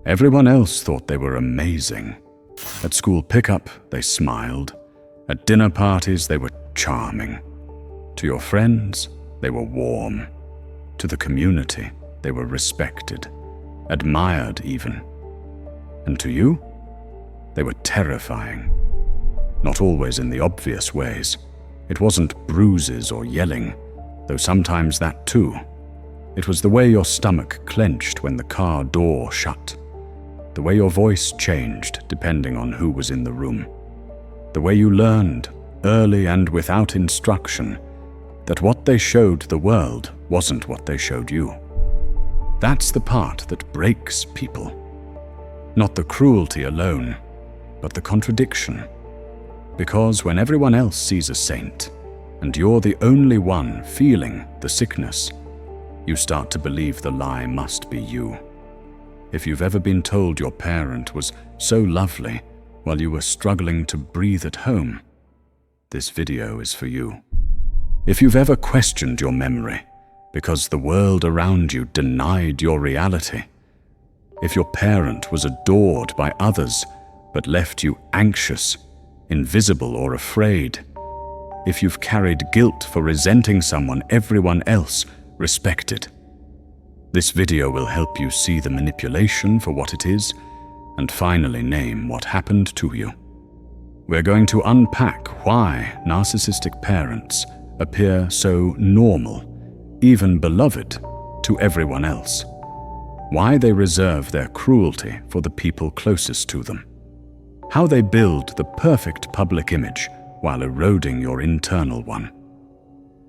Everyone else thought they were amazing. At school pickup, they smiled. At dinner parties, they were charming. To your friends, they were warm. To the community, they were respected, admired even. And to you, they were terrifying. Not always in the obvious ways. It wasn't bruises or yelling, though sometimes that too. It was the way your stomach clenched when the car door shut. The way your voice changed depending on who was in the room. The way you learned, early and without instruction, that what they showed the world wasn't what they showed you. That's the part that breaks people. Not the cruelty alone, but the contradiction. Because when everyone else sees a saint, and you're the only one feeling the sickness, you start to believe the lie must be you. If you've ever been told your parent was so lovely while you were struggling to breathe at home, this video is for you. If you've ever questioned your memory because the world around you denied your reality, if your parent was adored by others but left you anxious, invisible or afraid, if you've carried guilt for resenting someone everyone else respected, this video will help you see the manipulation for what it is and finally name what happened to you. We're going to unpack why narcissistic parents appear so normal, even beloved, to everyone else. Why they reserve their cruelty for the people closest to them. How they build the perfect public image while eroding your internal one.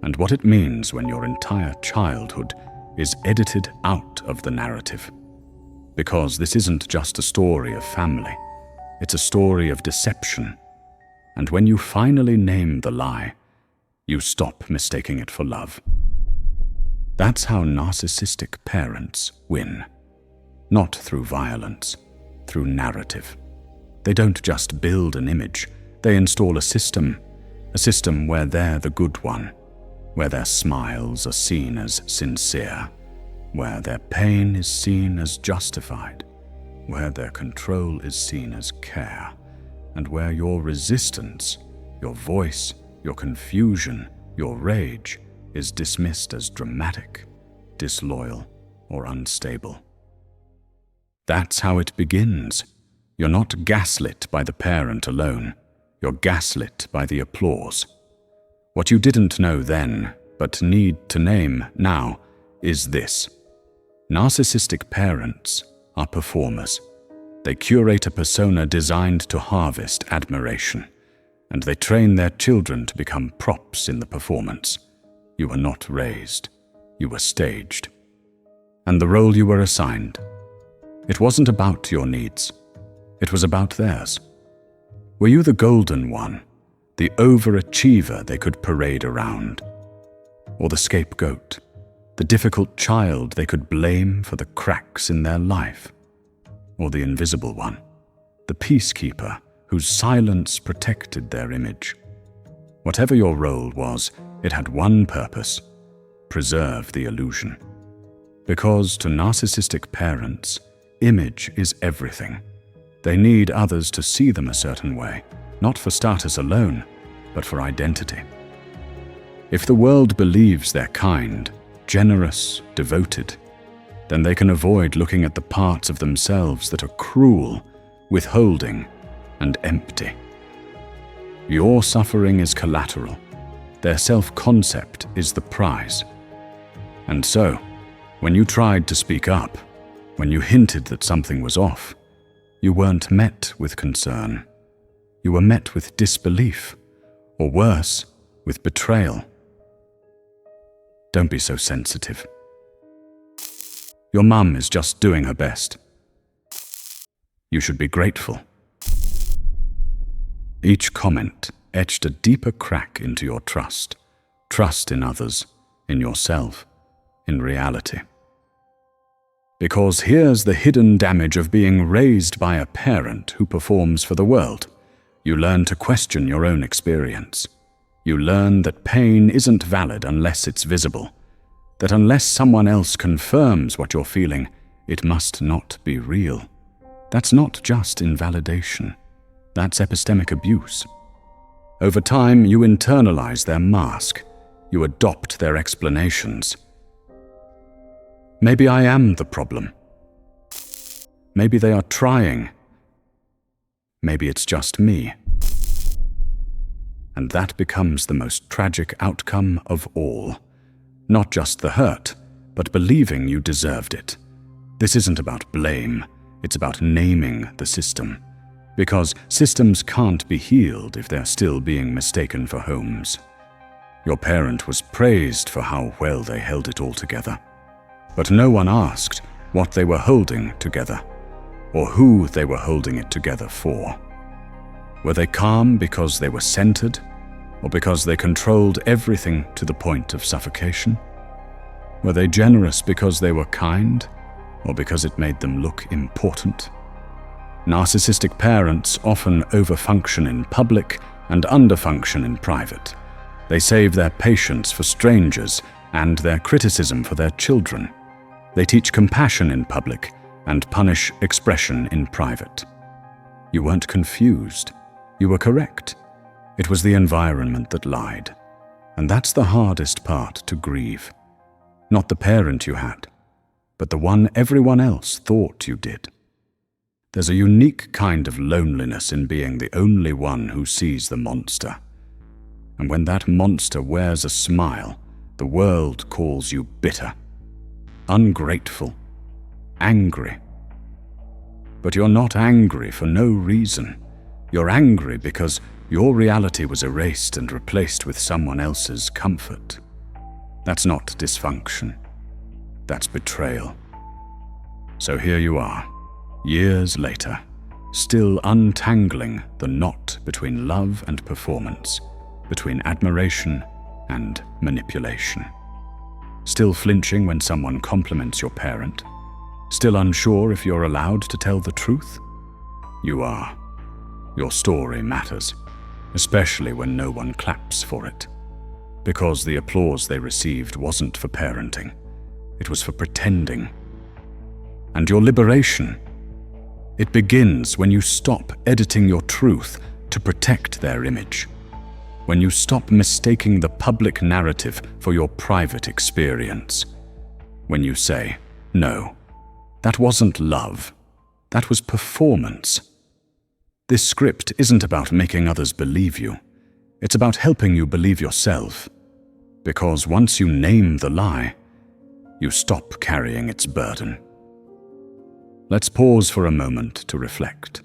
And what it means when your entire childhood is edited out of the narrative. Because this isn't just a story of family, it's a story of deception. And when you finally name the lie, you stop mistaking it for love. That's how narcissistic parents win. Not through violence, through narrative. They don't just build an image, they install a system where they're the good one, where their smiles are seen as sincere, where their pain is seen as justified, where their control is seen as care, and where your resistance, your voice, your confusion, your rage is dismissed as dramatic, disloyal, or unstable. That's how it begins. You're not gaslit by the parent alone. You're gaslit by the applause. What you didn't know then, but need to name now, is this. Narcissistic parents are performers. They curate a persona designed to harvest admiration, and they train their children to become props in the performance. You were not raised. You were staged. And the role you were assigned, it wasn't about your needs. It was about theirs. Were you the golden one, the overachiever they could parade around? Or the scapegoat, the difficult child they could blame for the cracks in their life? Or the invisible one, the peacekeeper whose silence protected their image? Whatever your role was, it had one purpose: preserve the illusion. Because to narcissistic parents, image is everything. They need others to see them a certain way, not for status alone, but for identity. If the world believes they're kind, generous, devoted, then they can avoid looking at the parts of themselves that are cruel, withholding, and empty. Your suffering is collateral. Their self-concept is the prize. And so, when you tried to speak up, when you hinted that something was off, you weren't met with concern. You were met with disbelief, or worse, with betrayal. Don't be so sensitive. Your mum is just doing her best. You should be grateful. Each comment etched a deeper crack into your trust in others, in yourself, in reality. Because here's the hidden damage of being raised by a parent who performs for the world. You learn to question your own experience. You learn that pain isn't valid unless it's visible, that unless someone else confirms what you're feeling, it must not be real. That's not just invalidation. That's epistemic abuse. Over time, you internalize their mask. You adopt their explanations. Maybe I am the problem. Maybe they are trying. Maybe it's just me. And that becomes the most tragic outcome of all. Not just the hurt, but believing you deserved it. This isn't about blame, it's about naming the system. Because systems can't be healed if they're still being mistaken for homes. Your parent was praised for how well they held it all together. But no one asked what they were holding together, or who they were holding it together for. Were they calm because they were centered, or because they controlled everything to the point of suffocation? Were they generous because they were kind, or because it made them look important? Narcissistic parents often overfunction in public and underfunction in private. They save their patience for strangers and their criticism for their children. They teach compassion in public and punish expression in private. You weren't confused. You were correct. It was the environment that lied. And that's the hardest part to grieve. Not the parent you had, but the one everyone else thought you did. There's a unique kind of loneliness in being the only one who sees the monster. And when that monster wears a smile, the world calls you bitter, ungrateful, angry. But you're not angry for no reason. You're angry because your reality was erased and replaced with someone else's comfort. That's not dysfunction. That's betrayal. So here you are, years later, still untangling the knot between love and performance, between admiration and manipulation. Still flinching when someone compliments your parent. Still unsure if you're allowed to tell the truth? You are. Your story matters, especially when no one claps for it. Because the applause they received wasn't for parenting. It was for pretending. And your liberation, it begins when you stop editing your truth to protect their image. When you stop mistaking the public narrative for your private experience. When you say, no, that wasn't love. That was performance. This script isn't about making others believe you. It's about helping you believe yourself. Because once you name the lie, you stop carrying its burden. Let's pause for a moment to reflect.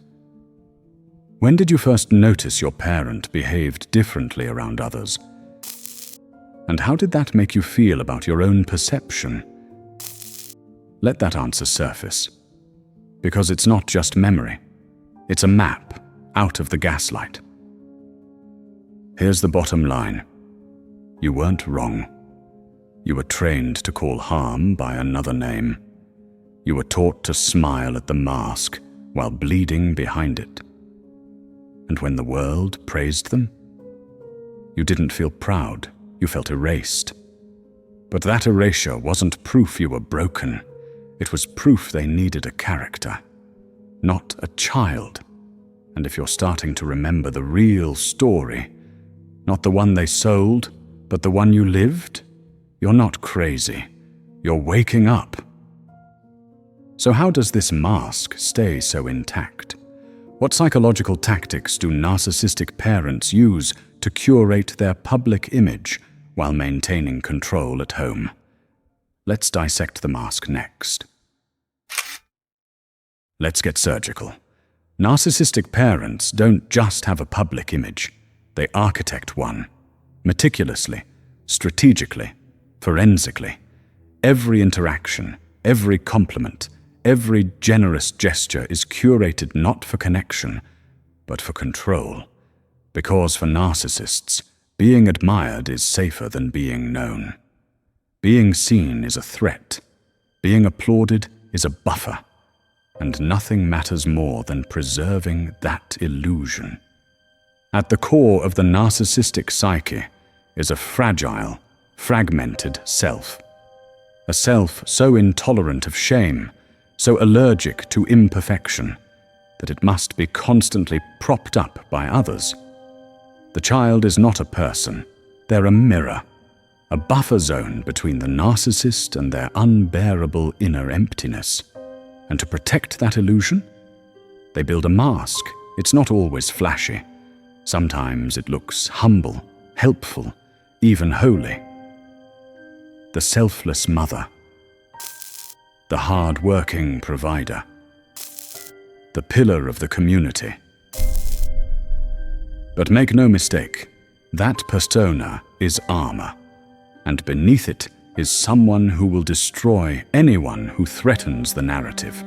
When did you first notice your parent behaved differently around others? And how did that make you feel about your own perception? Let that answer surface. Because it's not just memory. It's a map out of the gaslight. Here's the bottom line. You weren't wrong. You were trained to call harm by another name. You were taught to smile at the mask while bleeding behind it. And when the world praised them, you didn't feel proud, you felt erased. But that erasure wasn't proof you were broken. It was proof they needed a character, not a child. And if you're starting to remember the real story, not the one they sold, but the one you lived, you're not crazy. You're waking up. So how does this mask stay so intact? What psychological tactics do narcissistic parents use to curate their public image while maintaining control at home? Let's dissect the mask next. Let's get surgical. Narcissistic parents don't just have a public image. They architect one, meticulously, strategically, forensically. Every interaction, every compliment, every generous gesture is curated not for connection, but for control. Because for narcissists, being admired is safer than being known. Being seen is a threat. Being applauded is a buffer. And nothing matters more than preserving that illusion. At the core of the narcissistic psyche is a fragile, fragmented self. A self so intolerant of shame, so allergic to imperfection, that it must be constantly propped up by others. The child is not a person, they're a mirror, a buffer zone between the narcissist and their unbearable inner emptiness. And to protect that illusion, they build a mask. It's not always flashy. Sometimes it looks humble, helpful, even holy. The selfless mother, the hard-working provider, the pillar of the community. But make no mistake, that persona is armor, and beneath it is someone who will destroy anyone who threatens the narrative,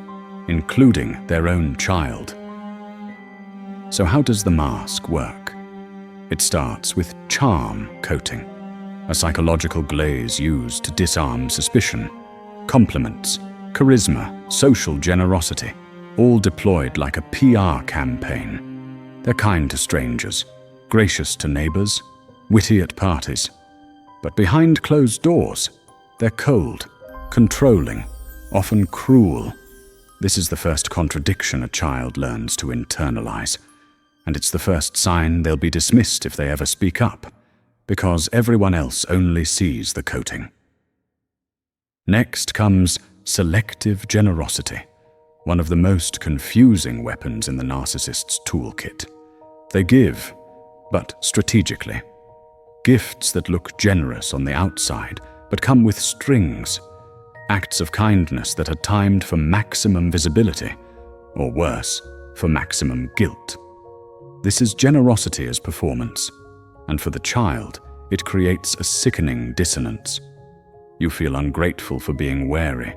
including their own child. So how does the mask work? It starts with charm coating, a psychological glaze used to disarm suspicion, compliments, charisma, social generosity, all deployed like a PR campaign. They're kind to strangers, gracious to neighbors, witty at parties. But behind closed doors, they're cold, controlling, often cruel. This is the first contradiction a child learns to internalize. And it's the first sign they'll be dismissed if they ever speak up, because everyone else only sees the coating. Next comes selective generosity, one of the most confusing weapons in the narcissist's toolkit. They give, but strategically. Gifts that look generous on the outside, but come with strings. Acts of kindness that are timed for maximum visibility, or worse, for maximum guilt. This is generosity as performance, and for the child, it creates a sickening dissonance. You feel ungrateful for being wary.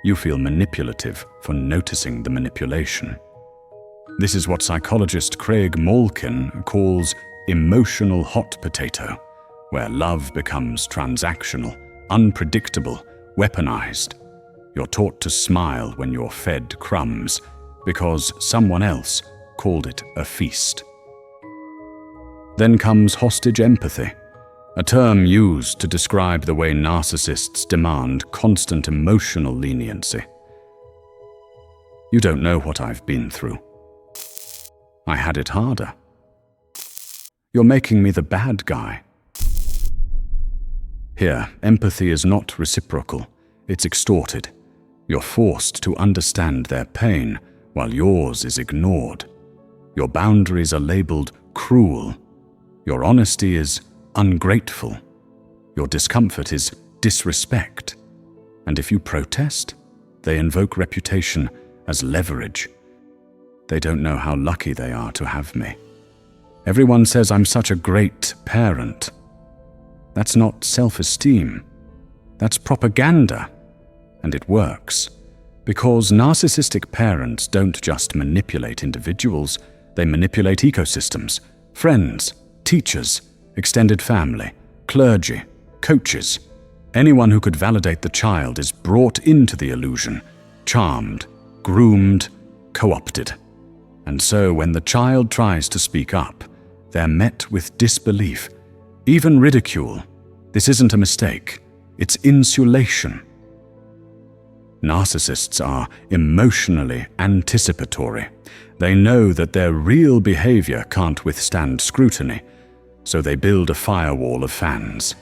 You feel manipulative for noticing the manipulation. This is what psychologist Craig Malkin calls emotional hot potato, where love becomes transactional, unpredictable, weaponized. You're taught to smile when you're fed crumbs because someone else called it a feast. Then comes hostage empathy, a term used to describe the way narcissists demand constant emotional leniency. You don't know what I've been through. I had it harder. You're making me the bad guy. Here, empathy is not reciprocal, it's extorted. You're forced to understand their pain while yours is ignored. Your boundaries are labeled cruel. Your honesty is ungrateful. Your discomfort is disrespect. And if you protest, they invoke reputation as leverage. They don't know how lucky they are to have me. Everyone says I'm such a great parent. That's not self-esteem. That's propaganda. And it works. Because narcissistic parents don't just manipulate individuals, they manipulate ecosystems, friends, teachers, extended family, clergy, coaches. Anyone who could validate the child is brought into the illusion, charmed, groomed, co-opted. And so when the child tries to speak up, they're met with disbelief, even ridicule. This isn't a mistake, it's insulation. Narcissists are emotionally anticipatory. They know that their real behavior can't withstand scrutiny, so they build a firewall of fans.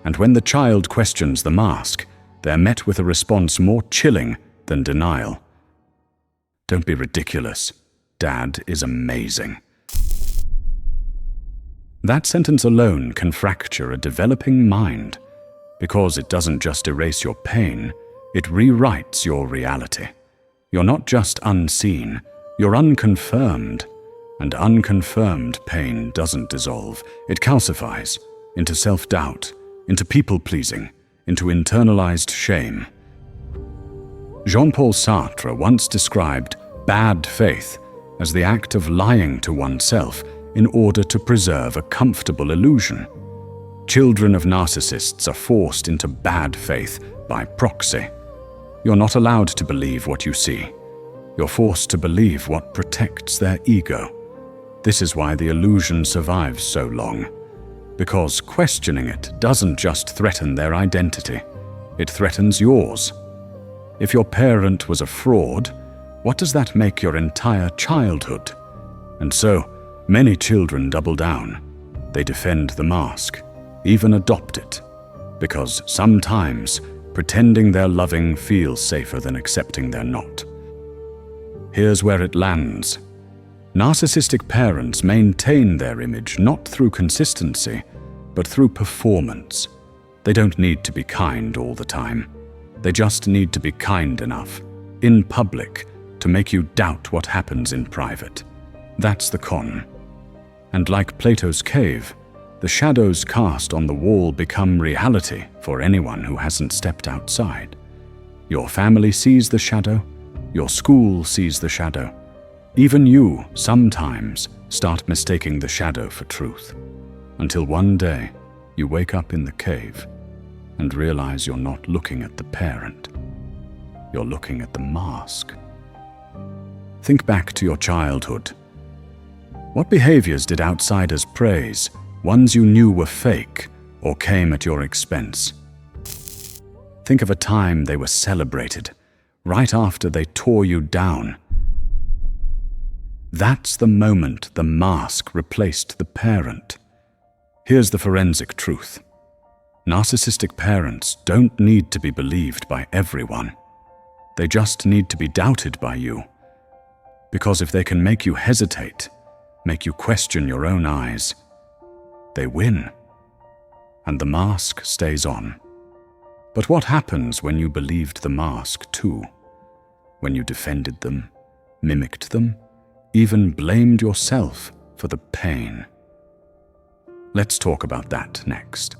And when the child questions the mask, they're met with a response more chilling than denial. Don't be ridiculous. Dad is amazing. That sentence alone can fracture a developing mind, because it doesn't just erase your pain, it rewrites your reality. You're not just unseen, you're unconfirmed. And unconfirmed pain doesn't dissolve. It calcifies into self-doubt, into people-pleasing, into internalized shame. Jean-Paul Sartre once described bad faith as the act of lying to oneself in order to preserve a comfortable illusion. Children of narcissists are forced into bad faith by proxy. You're not allowed to believe what you see. You're forced to believe what protects their ego. This is why the illusion survives so long, because questioning it doesn't just threaten their identity, it threatens yours. If your parent was a fraud, What does that make your entire childhood? And so, many children double down. They defend the mask, even adopt it, because sometimes pretending they're loving feels safer than accepting they're not. Here's where it lands. Narcissistic parents maintain their image not through consistency, but through performance. They don't need to be kind all the time. They just need to be kind enough, in public, to make you doubt what happens in private. That's the con. And like Plato's cave, the shadows cast on the wall become reality for anyone who hasn't stepped outside. Your family sees the shadow, your school sees the shadow. Even you, sometimes, start mistaking the shadow for truth. Until one day, you wake up in the cave and realize you're not looking at the parent. You're looking at the mask. Think back to your childhood. What behaviors did outsiders praise, ones you knew were fake or came at your expense? Think of a time they were celebrated, right after they tore you down. That's the moment the mask replaced the parent. Here's the forensic truth. Narcissistic parents don't need to be believed by everyone. They just need to be doubted by you. Because if they can make you hesitate, make you question your own eyes, they win. And the mask stays on. But what happens when you believed the mask too? When you defended them, mimicked them, even blamed yourself for the pain? Let's talk about that next.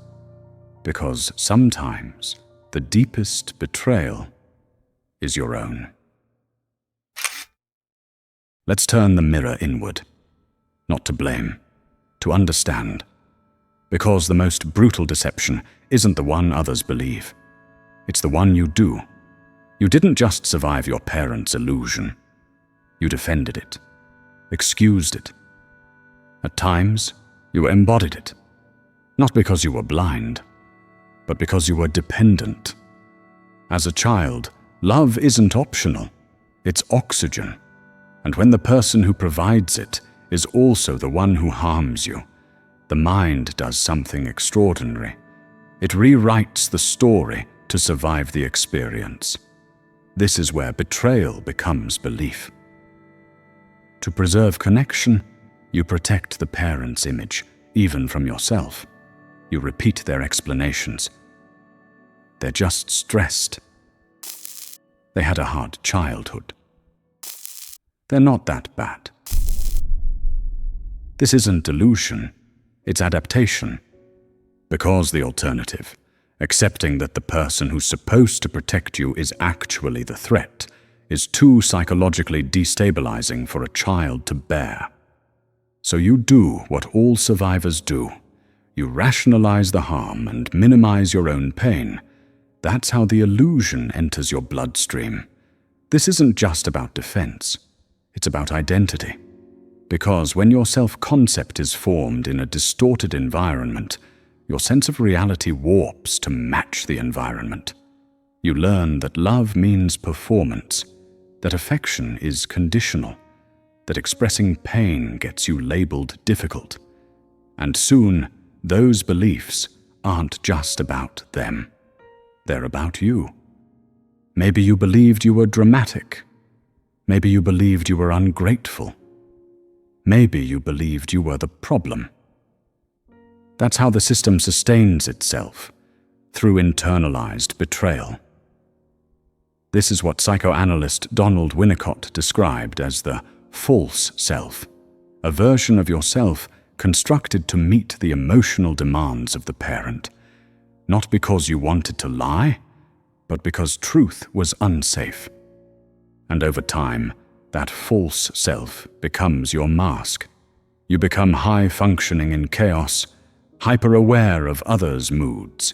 Because sometimes the deepest betrayal is your own. Let's turn the mirror inward. Not to blame, to understand. Because the most brutal deception isn't the one others believe. It's the one you do. You didn't just survive your parents' illusion. You defended it, excused it. At times, you embodied it. Not because you were blind, but because you were dependent. As a child, love isn't optional. It's oxygen. And when the person who provides it is also the one who harms you, the mind does something extraordinary. It rewrites the story to survive the experience. This is where betrayal becomes belief. To preserve connection, you protect the parent's image, even from yourself. You repeat their explanations. They're just stressed. They had a hard childhood. They're not that bad. This isn't delusion, it's adaptation. Because the alternative, accepting that the person who's supposed to protect you is actually the threat, is too psychologically destabilizing for a child to bear. So you do what all survivors do. You rationalize the harm and minimize your own pain. That's how the illusion enters your bloodstream. This isn't just about defense. It's about identity. Because when your self-concept is formed in a distorted environment, your sense of reality warps to match the environment. You learn that love means performance, that affection is conditional, that expressing pain gets you labeled difficult. And soon, those beliefs aren't just about them. They're about you. Maybe you believed you were dramatic. Maybe you believed you were ungrateful. Maybe you believed you were the problem. That's how the system sustains itself, through internalized betrayal. This is what psychoanalyst Donald Winnicott described as the false self, a version of yourself constructed to meet the emotional demands of the parent, not because you wanted to lie, but because truth was unsafe. And over time, that false self becomes your mask. You become high-functioning in chaos, hyper-aware of others' moods,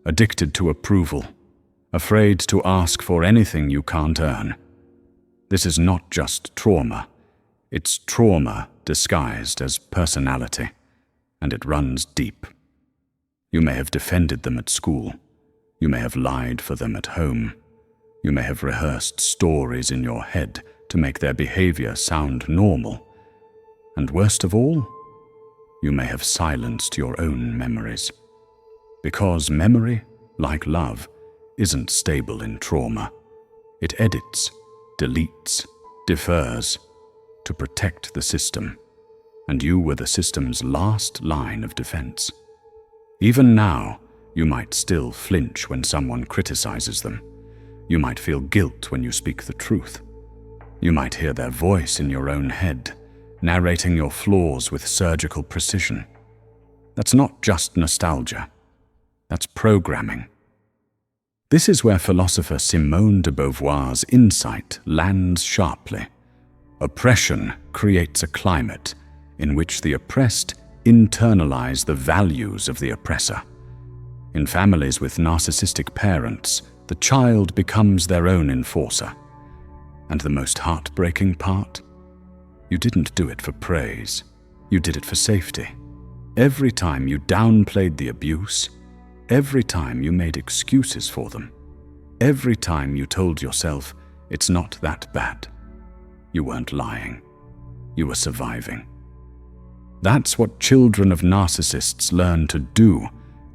addicted to approval, afraid to ask for anything you can't earn. This is not just trauma. It's trauma disguised as personality, and it runs deep. You may have defended them at school. You may have lied for them at home. You may have rehearsed stories in your head to make their behavior sound normal. And worst of all, you may have silenced your own memories. Because memory, like love, isn't stable in trauma. It edits, deletes, defers to protect the system, and you were the system's last line of defense. Even now, you might still flinch when someone criticizes them. You might feel guilt when you speak the truth. You might hear their voice in your own head, narrating your flaws with surgical precision. That's not just nostalgia. That's programming. This is where philosopher Simone de Beauvoir's insight lands sharply. Oppression creates a climate in which the oppressed internalize the values of the oppressor. In families with narcissistic parents, the child becomes their own enforcer. And the most heartbreaking part? You didn't do it for praise. You did it for safety. Every time you downplayed the abuse, every time you made excuses for them, every time you told yourself it's not that bad, you weren't lying. You were surviving. That's what children of narcissists learn to do,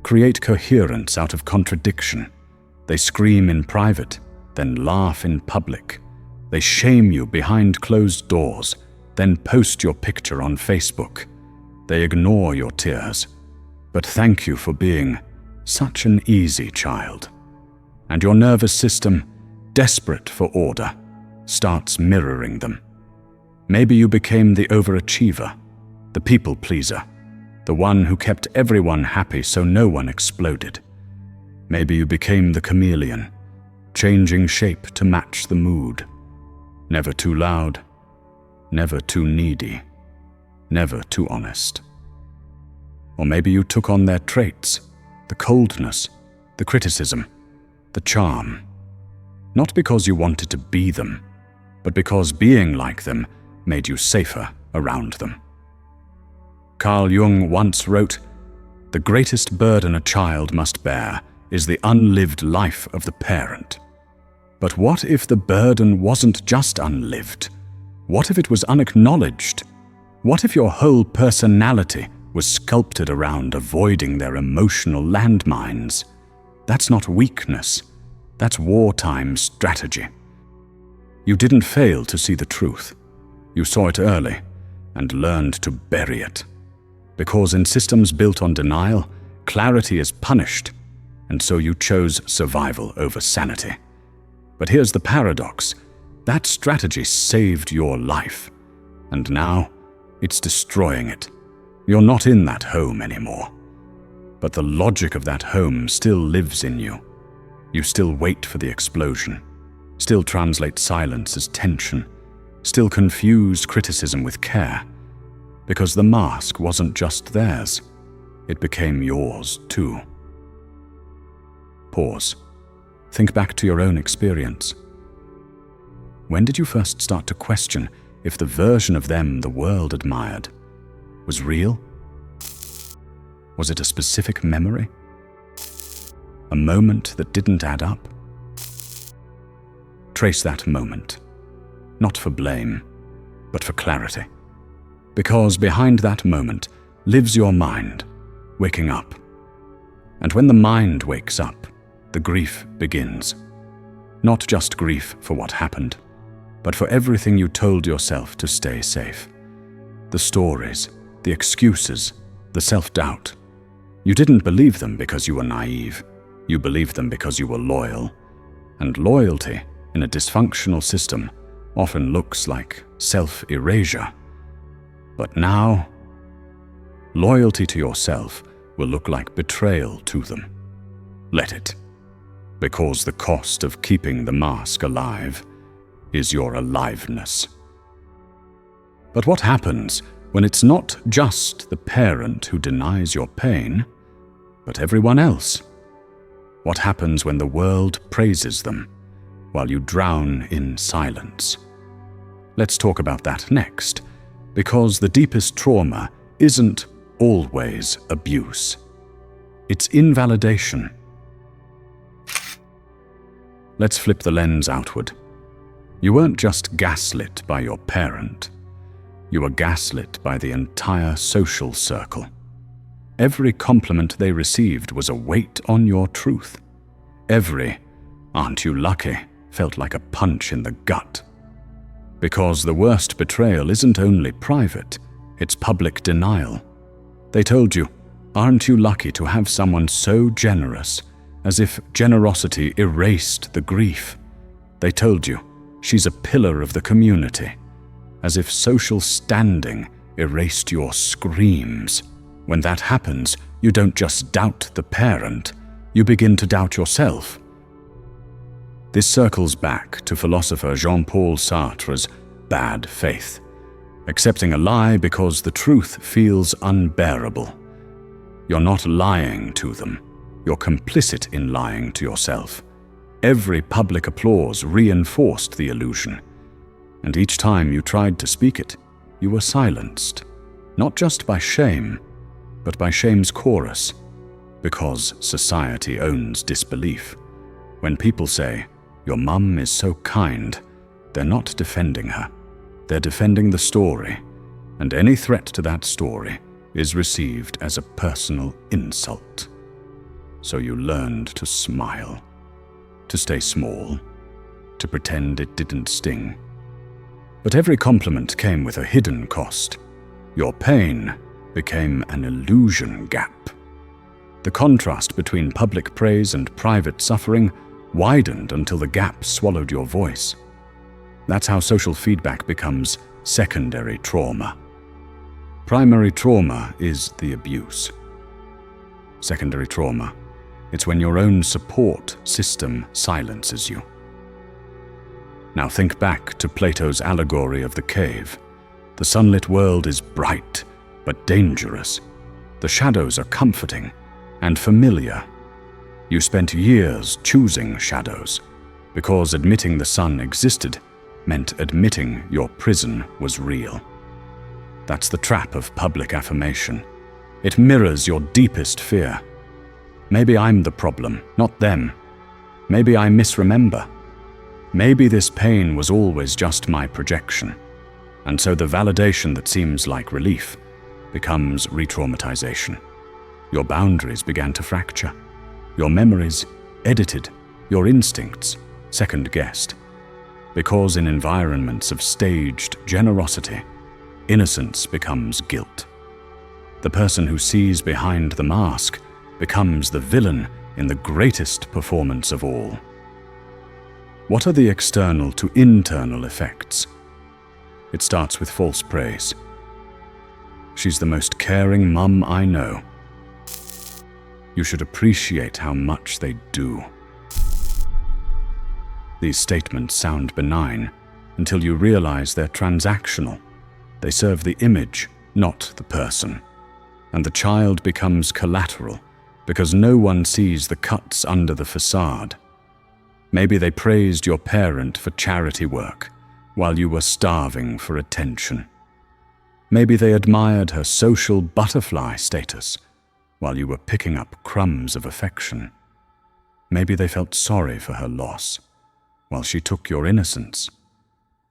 create coherence out of contradiction. They scream in private, then laugh in public. They shame you behind closed doors, then post your picture on Facebook. They ignore your tears, but thank you for being such an easy child. And your nervous system, desperate for order, starts mirroring them. Maybe you became the overachiever, the people pleaser, the one who kept everyone happy so no one exploded. Maybe you became the chameleon, changing shape to match the mood. Never too loud, never too needy, never too honest. Or maybe you took on their traits, the coldness, the criticism, the charm. Not because you wanted to be them, but because being like them made you safer around them. Carl Jung once wrote, "The greatest burden a child must bear is the unlived life of the parent." But what if the burden wasn't just unlived? What if it was unacknowledged? What if your whole personality was sculpted around avoiding their emotional landmines? That's not weakness. That's wartime strategy. You didn't fail to see the truth. You saw it early and learned to bury it. Because in systems built on denial, clarity is punished, and so you chose survival over sanity. But here's the paradox. That strategy saved your life, and now it's destroying it. You're not in that home anymore. But the logic of that home still lives in you. You still wait for the explosion, still translate silence as tension, still confuse criticism with care. Because the mask wasn't just theirs, it became yours too. Pause. Think back to your own experience. When did you first start to question if the version of them the world admired was real? Was it a specific memory? A moment that didn't add up? Trace that moment, not for blame, but for clarity. Because behind that moment lives your mind, waking up. And when the mind wakes up, the grief begins. Not just grief for what happened, but for everything you told yourself to stay safe. The stories, the excuses, the self-doubt. You didn't believe them because you were naive. You believed them because you were loyal. And loyalty in a dysfunctional system often looks like self-erasure. But now, loyalty to yourself will look like betrayal to them. Let it. Because the cost of keeping the mask alive is your aliveness. But what happens when it's not just the parent who denies your pain, but everyone else? What happens when the world praises them while you drown in silence? Let's talk about that next, because the deepest trauma isn't always abuse. It's invalidation. Let's flip the lens outward. You weren't just gaslit by your parent. You were gaslit by the entire social circle. Every compliment they received was a weight on your truth. Every "aren't you lucky" felt like a punch in the gut. Because the worst betrayal isn't only private, it's public denial. They told you, "Aren't you lucky to have someone so generous," as if generosity erased the grief. They told you, "She's a pillar of the community," as if social standing erased your screams. When that happens, you don't just doubt the parent, you begin to doubt yourself. This circles back to philosopher Jean-Paul Sartre's bad faith, accepting a lie because the truth feels unbearable. You're not lying to them, you're complicit in lying to yourself. Every public applause reinforced the illusion, and each time you tried to speak it, you were silenced, not just by shame, but by shame's chorus, because society owns disbelief. When people say, "Your mum is so kind," they're not defending her. They're defending the story, and any threat to that story is received as a personal insult. So you learned to smile, to stay small, to pretend it didn't sting. But every compliment came with a hidden cost. Your pain became an illusion gap. The contrast between public praise and private suffering widened until the gap swallowed your voice. That's how social feedback becomes secondary trauma. Primary trauma is the abuse. Secondary trauma, it's when your own support system silences you. Now think back to Plato's allegory of the cave. The sunlit world is bright, but dangerous. The shadows are comforting and familiar. You spent years choosing shadows, because admitting the sun existed meant admitting your prison was real. That's the trap of public affirmation. It mirrors your deepest fear. Maybe I'm the problem, not them. Maybe I misremember. Maybe this pain was always just my projection. And so the validation that seems like relief becomes re-traumatization. Your boundaries began to fracture. Your memories edited, your instincts second-guessed. Because in environments of staged generosity, innocence becomes guilt. The person who sees behind the mask becomes the villain in the greatest performance of all. What are the external to internal effects? It starts with false praise. "She's the most caring mum I know." You should appreciate how much they do. These statements sound benign until you realize they're transactional. They serve the image, not the person. And the child becomes collateral because no one sees the cuts under the facade. Maybe they praised your parent for charity work while you were starving for attention. Maybe they admired her social butterfly status while you were picking up crumbs of affection. Maybe they felt sorry for her loss while she took your innocence.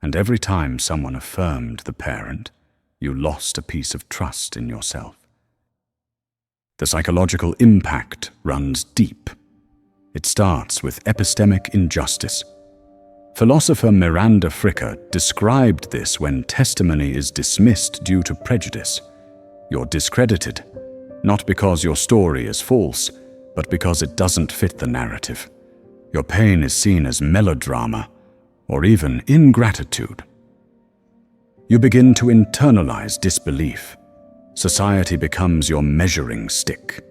And every time someone affirmed the parent, you lost a piece of trust in yourself. The psychological impact runs deep. It starts with epistemic injustice. Philosopher Miranda Fricker described this when testimony is dismissed due to prejudice. You're discredited, not because your story is false, but because it doesn't fit the narrative. Your pain is seen as melodrama, or even ingratitude. You begin to internalize disbelief. Society becomes your measuring stick.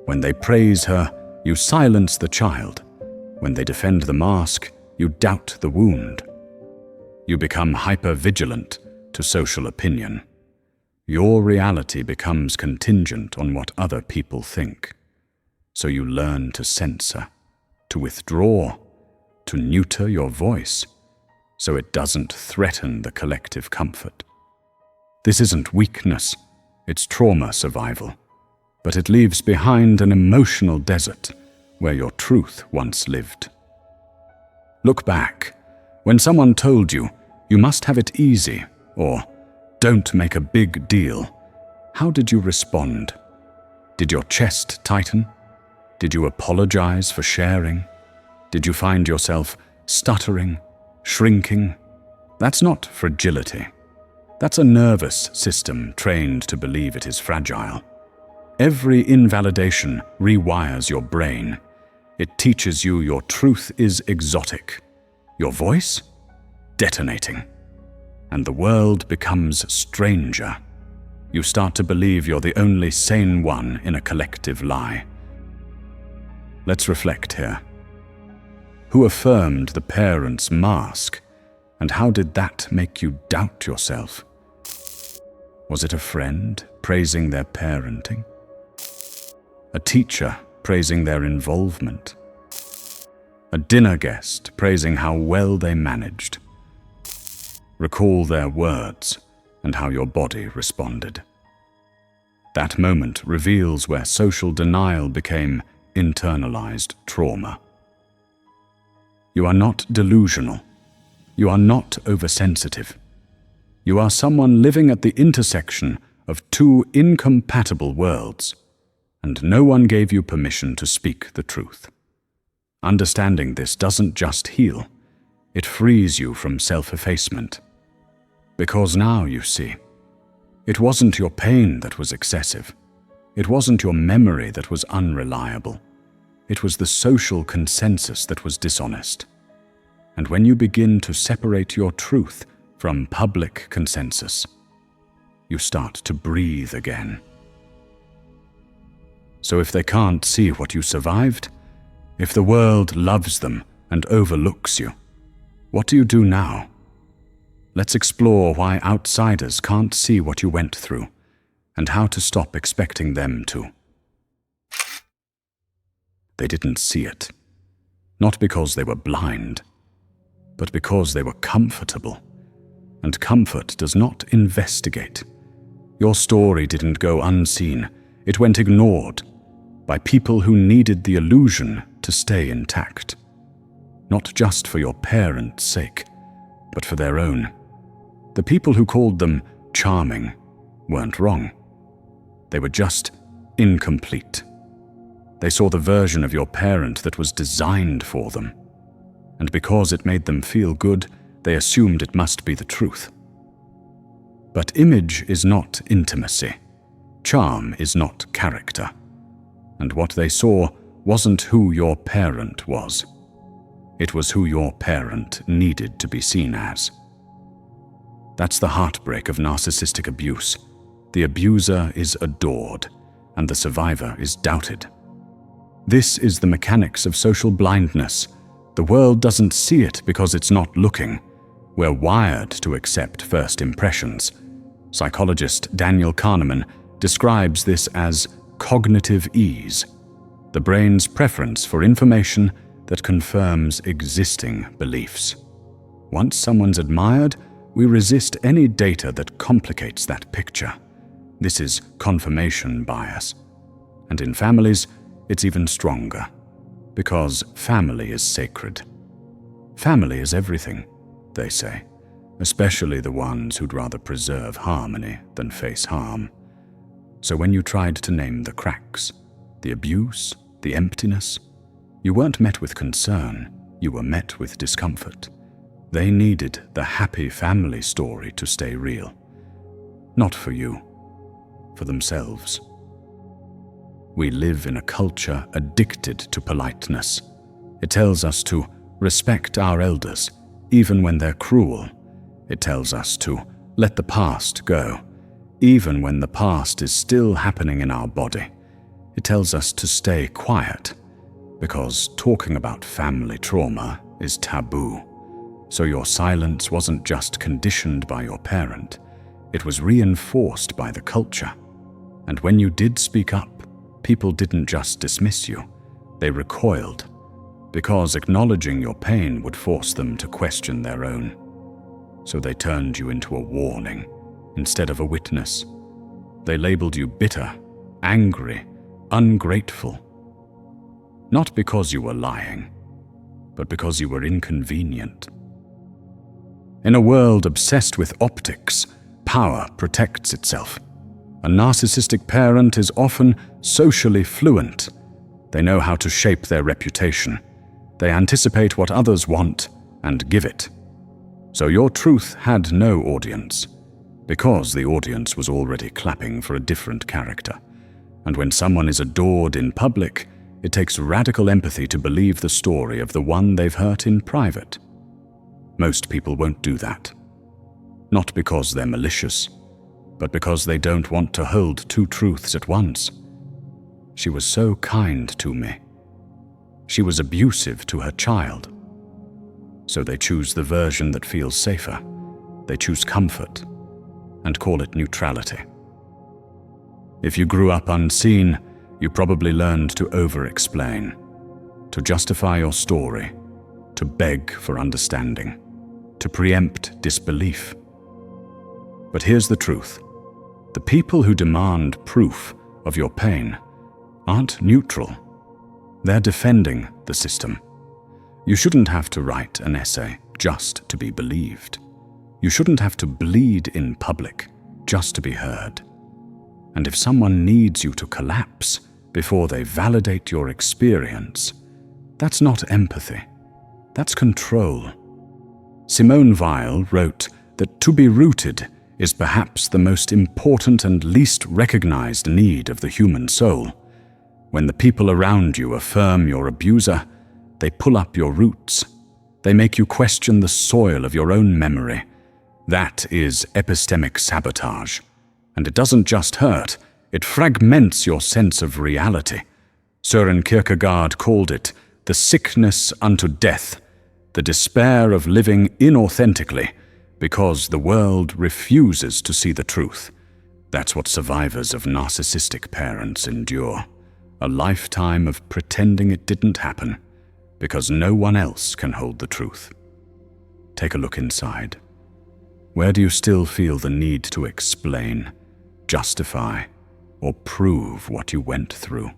When they praise her, you silence the child. When they defend the mask, you doubt the wound. You become hyper-vigilant to social opinion. Your reality becomes contingent on what other people think. So you learn to censor, to withdraw, to neuter your voice, so it doesn't threaten the collective comfort. This isn't weakness, it's trauma survival, but it leaves behind an emotional desert where your truth once lived. Look back. When someone told you, you must have it easy, or don't make a big deal, how did you respond? Did your chest tighten? Did you apologize for sharing? Did you find yourself stuttering, shrinking? That's not fragility. That's a nervous system trained to believe it is fragile. Every invalidation rewires your brain. It teaches you your truth is exotic, your voice detonating, and the world becomes stranger. You start to believe you're the only sane one in a collective lie. Let's reflect here. Who affirmed the parent's mask, and how did that make you doubt yourself? Was it a friend praising their parenting? A teacher praising their involvement? A dinner guest praising how well they managed? Recall their words and how your body responded. That moment reveals where social denial became internalized trauma. You are not delusional. You are not oversensitive. You are someone living at the intersection of two incompatible worlds, and no one gave you permission to speak the truth. Understanding this doesn't just heal, it frees you from self-effacement. Because now you see, it wasn't your pain that was excessive. It wasn't your memory that was unreliable. It was the social consensus that was dishonest. And when you begin to separate your truth from public consensus, you start to breathe again. So if they can't see what you survived, if the world loves them and overlooks you, what do you do now? Let's explore why outsiders can't see what you went through and how to stop expecting them to. They didn't see it, not because they were blind, but because they were comfortable. And comfort does not investigate. Your story didn't go unseen. It went ignored by people who needed the illusion to stay intact. Not just for your parents' sake, but for their own. The people who called them charming weren't wrong. They were just incomplete. They saw the version of your parent that was designed for them. And because it made them feel good, they assumed it must be the truth. But image is not intimacy. Charm is not character. And what they saw wasn't who your parent was. It was who your parent needed to be seen as. That's the heartbreak of narcissistic abuse. The abuser is adored, and the survivor is doubted. This is the mechanics of social blindness. The world doesn't see it because it's not looking. We're wired to accept first impressions. Psychologist Daniel Kahneman describes this as cognitive ease, the brain's preference for information that confirms existing beliefs. Once someone's admired, we resist any data that complicates that picture. This is confirmation bias. And in families, it's even stronger, because family is sacred. Family is everything, they say, especially the ones who'd rather preserve harmony than face harm. So when you tried to name the cracks, the abuse, the emptiness, you weren't met with concern, you were met with discomfort. They needed the happy family story to stay real. Not for you, for themselves. We live in a culture addicted to politeness. It tells us to respect our elders, even when they're cruel. It tells us to let the past go, even when the past is still happening in our body. It tells us to stay quiet, because talking about family trauma is taboo. So your silence wasn't just conditioned by your parent, it was reinforced by the culture. And when you did speak up, people didn't just dismiss you, they recoiled, because acknowledging your pain would force them to question their own. So they turned you into a warning instead of a witness. They labeled you bitter, angry, ungrateful. Not because you were lying, but because you were inconvenient. In a world obsessed with optics, power protects itself. A narcissistic parent is often socially fluent. They know how to shape their reputation. They anticipate what others want and give it. So your truth had no audience, because the audience was already clapping for a different character. And when someone is adored in public, it takes radical empathy to believe the story of the one they've hurt in private. Most people won't do that. Not because they're malicious, but because they don't want to hold two truths at once. She was so kind to me. She was abusive to her child. So they choose the version that feels safer. They choose comfort and call it neutrality. If you grew up unseen, you probably learned to over-explain, to justify your story, to beg for understanding, to preempt disbelief. But here's the truth. The people who demand proof of your pain aren't neutral. They're defending the system. You shouldn't have to write an essay just to be believed. You shouldn't have to bleed in public just to be heard. And if someone needs you to collapse before they validate your experience, that's not empathy. That's control. Simone Weil wrote that to be rooted is perhaps the most important and least recognized need of the human soul. When the people around you affirm your abuser, they pull up your roots. They make you question the soil of your own memory. That is epistemic sabotage. And it doesn't just hurt, it fragments your sense of reality. Søren Kierkegaard called it the sickness unto death, the despair of living inauthentically, because the world refuses to see the truth. That's what survivors of narcissistic parents endure. A lifetime of pretending it didn't happen, because no one else can hold the truth. Take a look inside. Where do you still feel the need to explain, justify, or prove what you went through?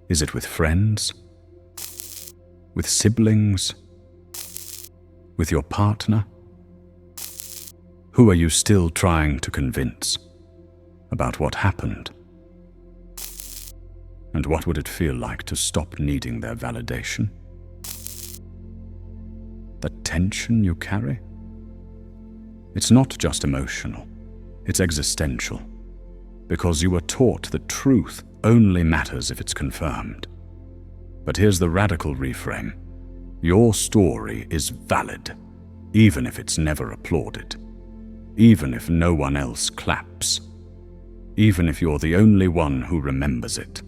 Is it with friends? With siblings? With your partner? Who are you still trying to convince about what happened? And what would it feel like to stop needing their validation? The tension you carry? It's not just emotional, it's existential. Because you were taught that truth only matters if it's confirmed. But here's the radical reframe. Your story is valid, even if it's never applauded. Even if no one else claps. Even if you're the only one who remembers it.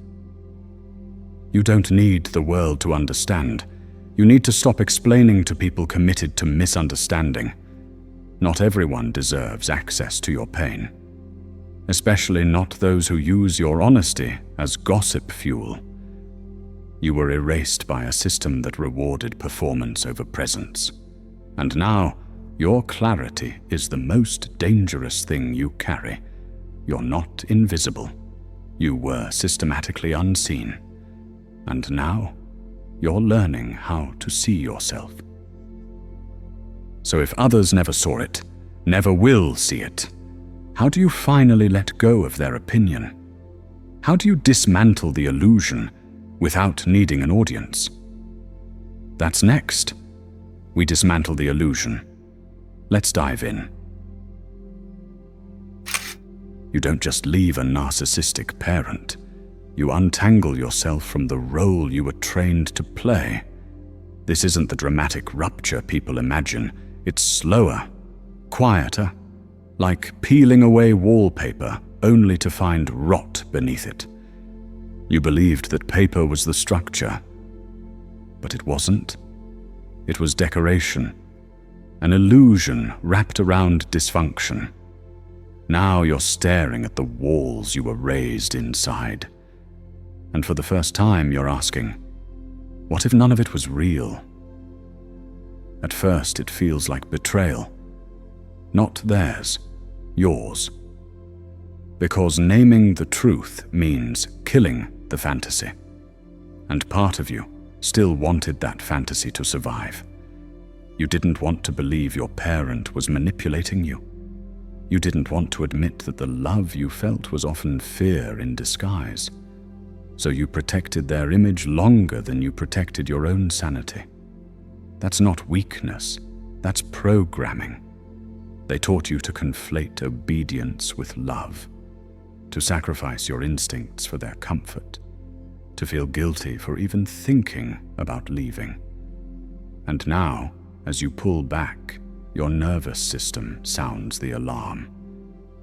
You don't need the world to understand. You need to stop explaining to people committed to misunderstanding. Not everyone deserves access to your pain. Especially not those who use your honesty as gossip fuel. You were erased by a system that rewarded performance over presence. And now, your clarity is the most dangerous thing you carry. You're not invisible. You were systematically unseen. And now, you're learning how to see yourself. So if others never saw it, never will see it, how do you finally let go of their opinion? How do you dismantle the illusion without needing an audience? That's next. We dismantle the illusion. Let's dive in. You don't just leave a narcissistic parent. You untangle yourself from the role you were trained to play. This isn't the dramatic rupture people imagine. It's slower, quieter, like peeling away wallpaper only to find rot beneath it. You believed that paper was the structure, but it wasn't. It was decoration, an illusion wrapped around dysfunction. Now you're staring at the walls you were raised inside. And for the first time, you're asking, what if none of it was real? At first, it feels like betrayal. Not theirs, yours. Because naming the truth means killing the fantasy. And part of you still wanted that fantasy to survive. You didn't want to believe your parent was manipulating you. You didn't want to admit that the love you felt was often fear in disguise. So you protected their image longer than you protected your own sanity. That's not weakness, that's programming. They taught you to conflate obedience with love, to sacrifice your instincts for their comfort, to feel guilty for even thinking about leaving. And now, as you pull back, your nervous system sounds the alarm.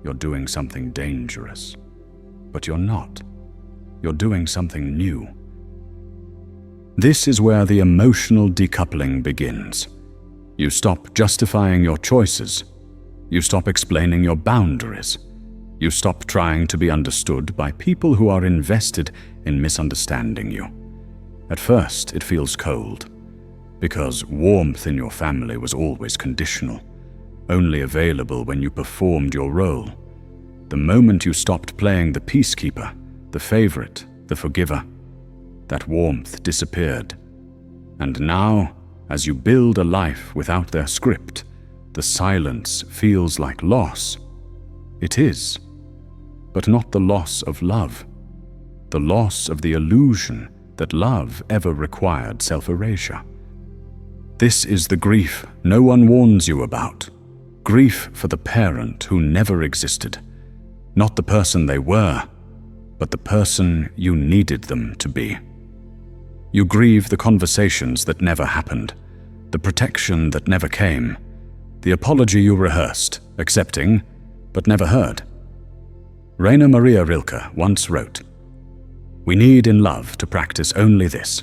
You're doing something dangerous. But you're not. You're doing something new. This is where the emotional decoupling begins. You stop justifying your choices. You stop explaining your boundaries. You stop trying to be understood by people who are invested in misunderstanding you. At first, it feels cold, because warmth in your family was always conditional, only available when you performed your role. The moment you stopped playing the peacekeeper, the favorite, the forgiver, that warmth disappeared. And now, as you build a life without their script, the silence feels like loss. It is, but not the loss of love, the loss of the illusion that love ever required self-erasure. This is the grief no one warns you about. Grief for the parent who never existed. Not the person they were, but the person you needed them to be. You grieve the conversations that never happened, the protection that never came, the apology you rehearsed, accepting, but never heard. Rainer Maria Rilke once wrote, "We need in love to practice only this,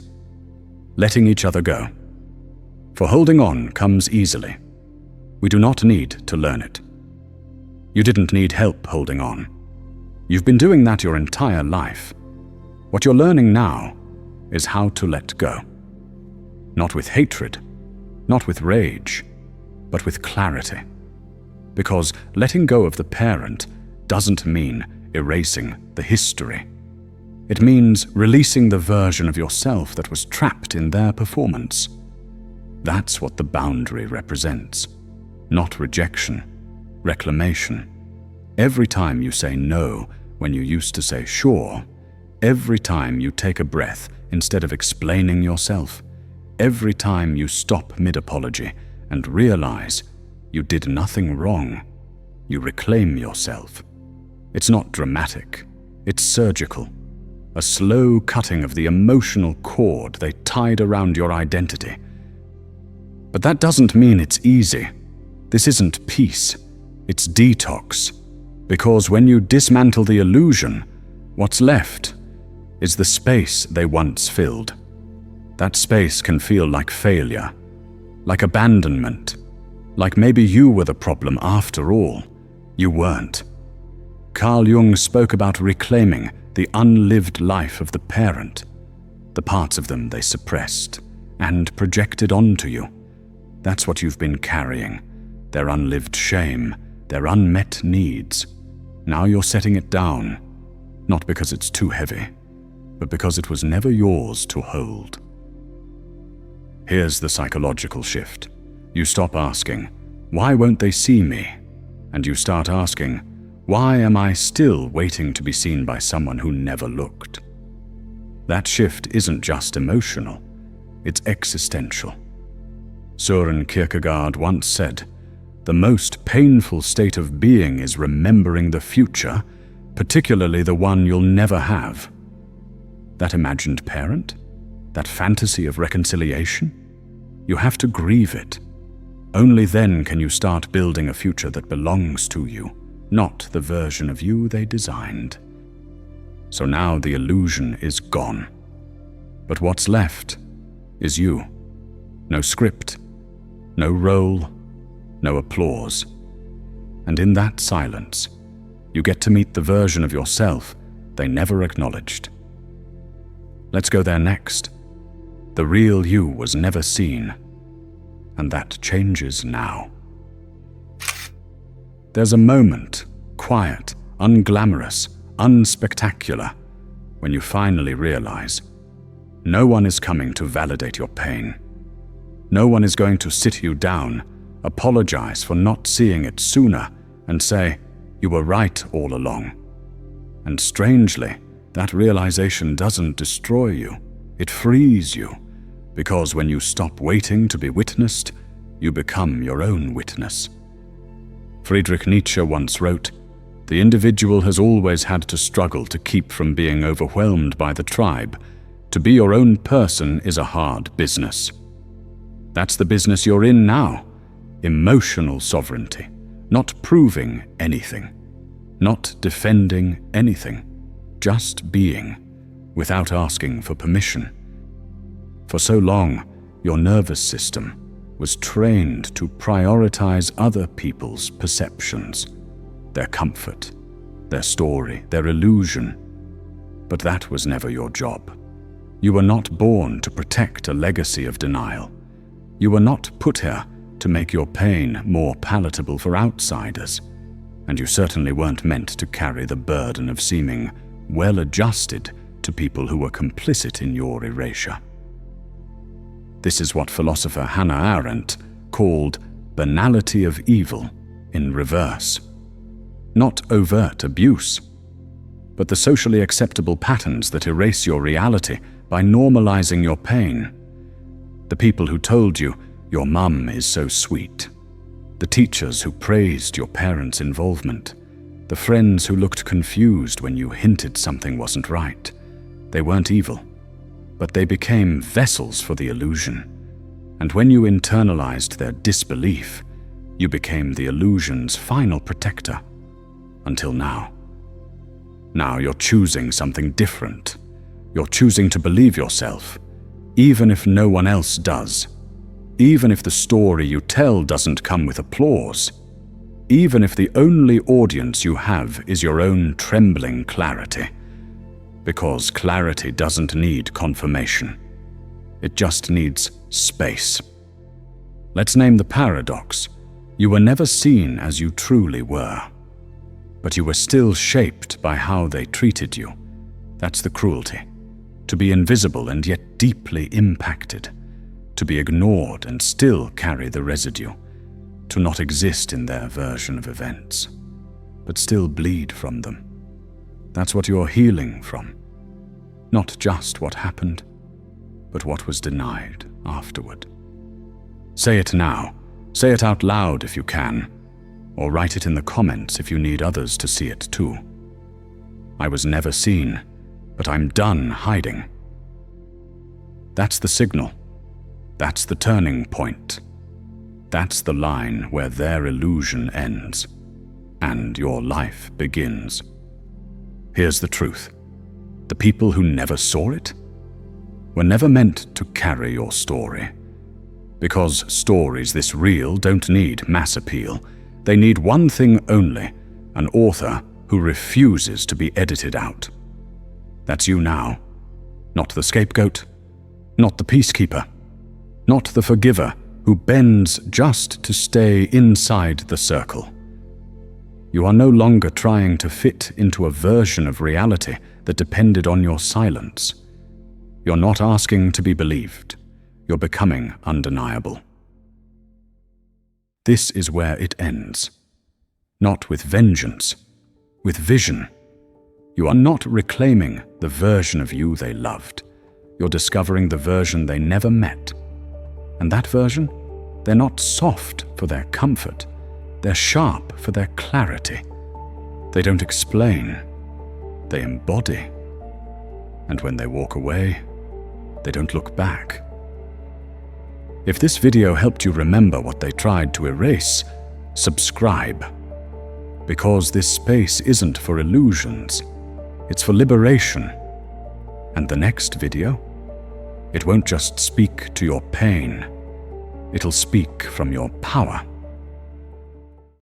letting each other go. For holding on comes easily. We do not need to learn it." You didn't need help holding on. You've been doing that your entire life. What you're learning now is how to let go. Not with hatred, not with rage, but with clarity. Because letting go of the parent doesn't mean erasing the history. It means releasing the version of yourself that was trapped in their performance. That's what the boundary represents. Not rejection, reclamation. Every time you say no when you used to say sure, every time you take a breath instead of explaining yourself, every time you stop mid-apology and realize you did nothing wrong, you reclaim yourself. It's not dramatic, it's surgical. A slow cutting of the emotional cord they tied around your identity. But that doesn't mean it's easy. This isn't peace, it's detox. Because when you dismantle the illusion, what's left is the space they once filled. That space can feel like failure, like abandonment, like maybe you were the problem after all. You weren't. Carl Jung spoke about reclaiming the unlived life of the parent, the parts of them they suppressed and projected onto you. That's what you've been carrying, their unlived shame, their unmet needs. Now you're setting it down, not because it's too heavy, but because it was never yours to hold. Here's the psychological shift. You stop asking, "Why won't they see me?" And you start asking, "Why am I still waiting to be seen by someone who never looked?" That shift isn't just emotional, it's existential. Søren Kierkegaard once said, "The most painful state of being is remembering the future, particularly the one you'll never have." That imagined parent? That fantasy of reconciliation? You have to grieve it. Only then can you start building a future that belongs to you, not the version of you they designed. So now the illusion is gone. But what's left is you. No script, no role, no applause. And in that silence, you get to meet the version of yourself they never acknowledged. Let's go there next. The real you was never seen, and that changes now. There's a moment, quiet, unglamorous, unspectacular, when you finally realize no one is coming to validate your pain. No one is going to sit you down, apologize for not seeing it sooner, and say, "You were right all along." And strangely, that realization doesn't destroy you. It frees you, because when you stop waiting to be witnessed, you become your own witness. Friedrich Nietzsche once wrote, "The individual has always had to struggle to keep from being overwhelmed by the tribe. To be your own person is a hard business." That's the business you're in now. Emotional sovereignty, not proving anything, not defending anything, just being, without asking for permission. For so long, your nervous system was trained to prioritize other people's perceptions, their comfort, their story, their illusion. But that was never your job. You were not born to protect a legacy of denial. You were not put here to make your pain more palatable for outsiders, and you certainly weren't meant to carry the burden of seeming well-adjusted to people who were complicit in your erasure. This is what philosopher Hannah Arendt called banality of evil in reverse. Not overt abuse, but the socially acceptable patterns that erase your reality by normalizing your pain. The people who told you, "Your mum is so sweet." The teachers who praised your parents' involvement. The friends who looked confused when you hinted something wasn't right. They weren't evil, but they became vessels for the illusion. And when you internalized their disbelief, you became the illusion's final protector. Until now. Now you're choosing something different. You're choosing to believe yourself, even if no one else does. Even if the story you tell doesn't come with applause. Even if the only audience you have is your own trembling clarity. Because clarity doesn't need confirmation. It just needs space. Let's name the paradox. You were never seen as you truly were. But you were still shaped by how they treated you. That's the cruelty. To be invisible and yet deeply impacted. To be ignored and still carry the residue. To not exist in their version of events, but still bleed from them. That's what you're healing from. Not just what happened, but what was denied afterward. Say it now. Say it out loud if you can. Or write it in the comments if you need others to see it too. I was never seen, but I'm done hiding. That's the signal. That's the turning point. That's the line where their illusion ends, and your life begins. Here's the truth. The people who never saw it were never meant to carry your story. Because stories this real don't need mass appeal. They need one thing only, an author who refuses to be edited out. That's you now. Not the scapegoat, not the peacekeeper, not the forgiver who bends just to stay inside the circle. You are no longer trying to fit into a version of reality that depended on your silence. You're not asking to be believed. You're becoming undeniable. This is where it ends. Not with vengeance, with vision. You are not reclaiming the version of you they loved. You're discovering the version they never met. And that version, they're not soft for their comfort. They're sharp for their clarity. They don't explain. They embody. And when they walk away, they don't look back. If this video helped you remember what they tried to erase, subscribe. Because this space isn't for illusions. It's for liberation. And the next video? It won't just speak to your pain. It'll speak from your power.